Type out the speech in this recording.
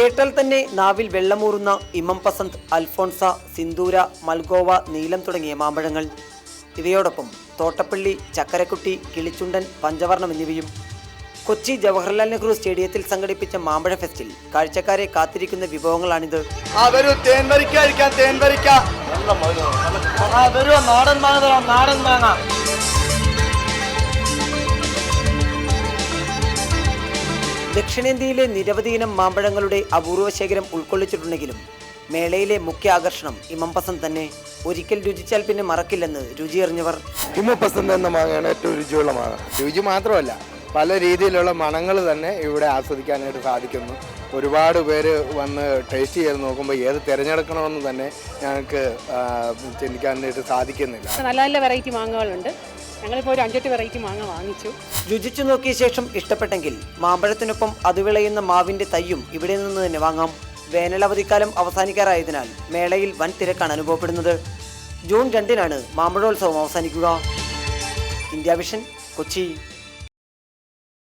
കേട്ടാൽ തന്നെ നാവിൽ വെള്ളമൂറുന്ന ഇമം പസന്ത്, അൽഫോൺസ, സിന്ദൂര, മൽഗോവ, നീലം തുടങ്ങിയ മാമ്പഴങ്ങൾ. ഇവയോടൊപ്പം തോട്ടപ്പള്ളി, ചക്കരക്കുട്ടി, കിളിച്ചുണ്ടൻ, പഞ്ചവർണം എന്നിവയും. കൊച്ചി ജവഹർലാൽ നെഹ്റു സ്റ്റേഡിയത്തിൽ സംഘടിപ്പിച്ച മാമ്പഴ ഫെസ്റ്റിൽ കാഴ്ചക്കാരെ കാത്തിരിക്കുന്ന വിഭവങ്ങളാണിത്. ദക്ഷിണേന്ത്യയിലെ നിരവധി ഇനം മാമ്പഴങ്ങളുടെ അപൂർവ ശേഖരം ഉൾക്കൊള്ളിച്ചിട്ടുണ്ടെങ്കിലും മേളയിലെ മുഖ്യ ആകർഷണം ഇമം പസന്ത് തന്നെ. ഒരിക്കൽ രുചിച്ചാൽ പിന്നെ മറക്കില്ലെന്ന് രുചിയറിഞ്ഞവർ. ഇമം പസന്ത് എന്ന മാങ്ങയാണ് ഏറ്റവും രുചിയുള്ള മാങ്ങ. രുചി മാത്രമല്ല, പല രീതിയിലുള്ള മണങ്ങൾ തന്നെ ഇവിടെ ആസ്വദിക്കാനായിട്ട് സാധിക്കുന്നു. ഒരുപാട് പേര് വന്ന് ടേസ്റ്റ് ചെയ്ത് നോക്കുമ്പോൾ ഏത് തിരഞ്ഞെടുക്കണമെന്ന് തന്നെ ഞങ്ങൾക്ക് ചിന്തിക്കാനായിട്ട് സാധിക്കുന്നില്ല. നല്ല നല്ല വെറൈറ്റി മാങ്ങകളുണ്ട്. ഞങ്ങളിപ്പോൾ ഒരു 5-8 വെറൈറ്റി മാങ്ങ വാങ്ങിച്ചു. രുചിച്ചു നോക്കിയ ശേഷം ഇഷ്ടപ്പെട്ടെങ്കിൽ മാമ്പഴത്തിനൊപ്പം അത് വിളയുന്ന മാവിന്റെ തയ്യും ഇവിടെ നിന്ന് തന്നെ വാങ്ങാം. വേനലവധിക്കാലം അവസാനിക്കാറായതിനാൽ മേളയിൽ വൻ തിരക്കാണ് അനുഭവപ്പെടുന്നത്. ജൂൺ 2-നാണ് മാമ്പഴോത്സവം അവസാനിക്കുക. India vision, Kochi.